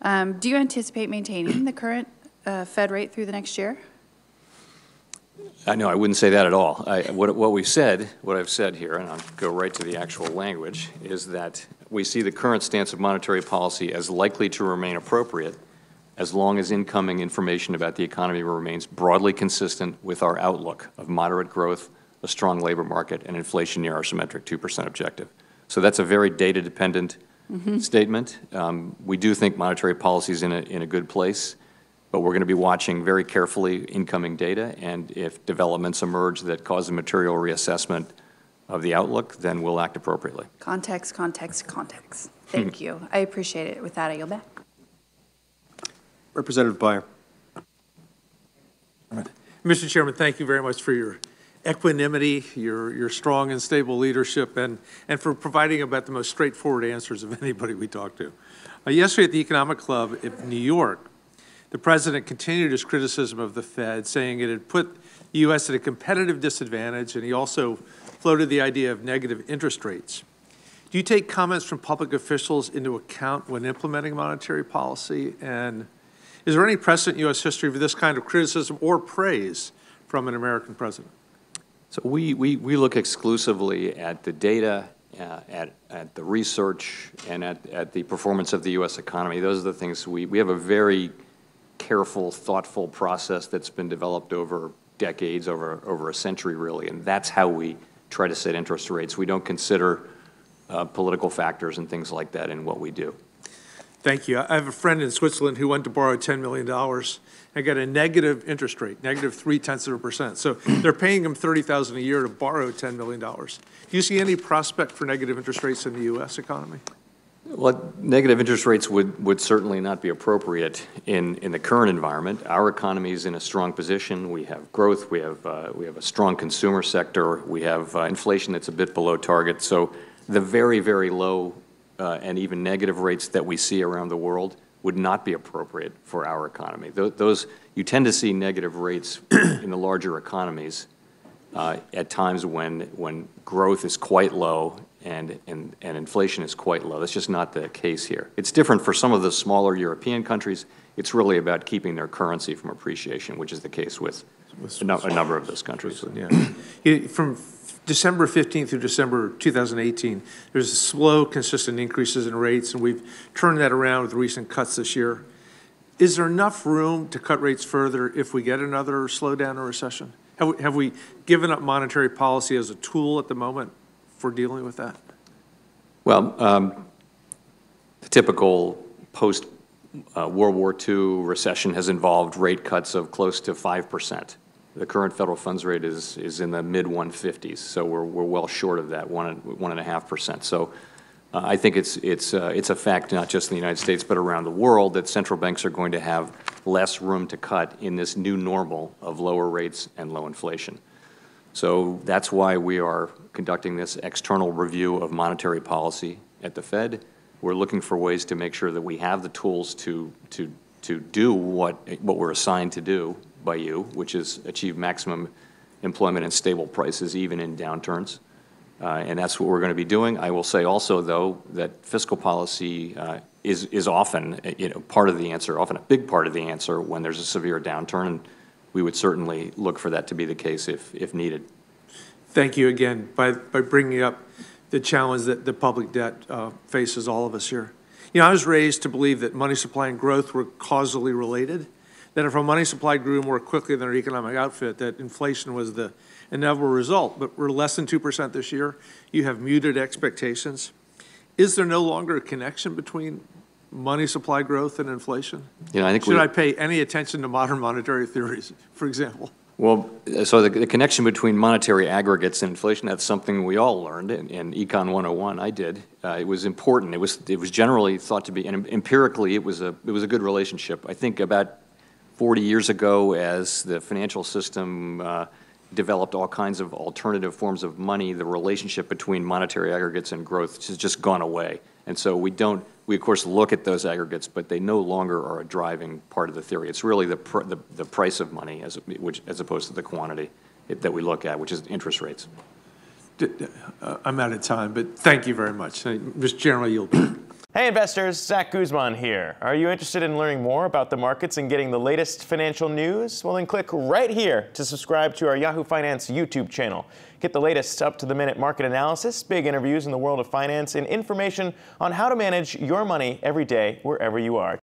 Do you anticipate maintaining the current Fed rate through the next year? No, I wouldn't say that at all. What I've said here, and I'll go right to the actual language, is that we see the current stance of monetary policy as likely to remain appropriate as long as incoming information about the economy remains broadly consistent with our outlook of moderate growth, a strong labor market, and inflation near our symmetric 2% objective. So that's a very data-dependent statement. We do think monetary policy is in a good place, but we're going to be watching very carefully incoming data, and if developments emerge that cause a material reassessment of the outlook, then we'll act appropriately. Context, context, context. Thank you. I appreciate it. With that, I yield back. Representative Byer. Mr. Chairman, thank you very much for your equanimity, your strong and stable leadership, and for providing about the most straightforward answers of anybody we talk to. Yesterday at the Economic Club in New York, the President continued his criticism of the Fed, saying it had put the U.S. at a competitive disadvantage, and he also floated the idea of negative interest rates. Do you take comments from public officials into account when implementing monetary policy? And is there any precedent in U.S. history for this kind of criticism or praise from an American president? So we look exclusively at the data, at the research, and at the performance of the U.S. economy. Those are the things we have a very careful, thoughtful process that's been developed over decades, over a century really, and that's how we try to set interest rates. We don't consider political factors and things like that in what we do. Thank you. I have a friend in Switzerland who went to borrow $10 million and got a negative interest rate, negative 0.3%. So they're paying him $30,000 a year to borrow $10 million. Do you see any prospect for negative interest rates in the U.S. economy? Well, negative interest rates would certainly not be appropriate in the current environment. Our economy is in a strong position. We have growth. We have a strong consumer sector. We have inflation that's a bit below target. So the very, very low and even negative rates that we see around the world would not be appropriate for our economy. You tend to see negative rates in the larger economies at times when growth is quite low and inflation is quite low. That's just not the case here. It's different for some of the smaller European countries. It's really about keeping their currency from appreciation, which is the case with a number of those countries. Yeah. From December 15th through December 2018, there's slow, consistent increases in rates, and we've turned that around with recent cuts this year. Is there enough room to cut rates further if we get another slowdown or recession? Have we given up monetary policy as a tool at the moment for dealing with that? Well, the typical post-World War II recession has involved rate cuts of close to 5%. The current federal funds rate is in the mid-150s, so we're well short of that, 1.5%. So I think it's a fact, not just in the United States, but around the world, that central banks are going to have less room to cut in this new normal of lower rates and low inflation. So that's why we are conducting this external review of monetary policy at the Fed. We're looking for ways to make sure that we have the tools to do what we're assigned to do by you, which is achieve maximum employment and stable prices even in downturns. And that's what we're going to be doing. I will say also, though, that fiscal policy is often part of the answer, often a big part of the answer when there's a severe downturn, and we would certainly look for that to be the case if needed. Thank you again by bringing up the challenge that the public debt faces all of us here. You know, I was raised to believe that money supply and growth were causally related, that if our money supply grew more quickly than our economic output, that inflation was the inevitable result. But we're less than 2% this year. You have muted expectations. Is there no longer a connection between money supply growth and inflation? You know, I think Should I pay any attention to modern monetary theories, for example? Well, so the connection between monetary aggregates and inflation, that's something we all learned in Econ 101. I did. It was important. It was generally thought to be, and empirically it was a good relationship. I think about 40 years ago, as the financial system developed all kinds of alternative forms of money, the relationship between monetary aggregates and growth has just gone away. And so we of course look at those aggregates, but they no longer are a driving part of the theory. It's really the price of money as opposed to the quantity that we look at, which is interest rates. I'm out of time, but thank you very much. Mr. Chairman, I yield. Hey investors, Zach Guzman here. Are you interested in learning more about the markets and getting the latest financial news? Well, then click right here to subscribe to our Yahoo Finance YouTube channel. Get the latest up-to-the-minute market analysis, big interviews in the world of finance, and information on how to manage your money every day wherever you are.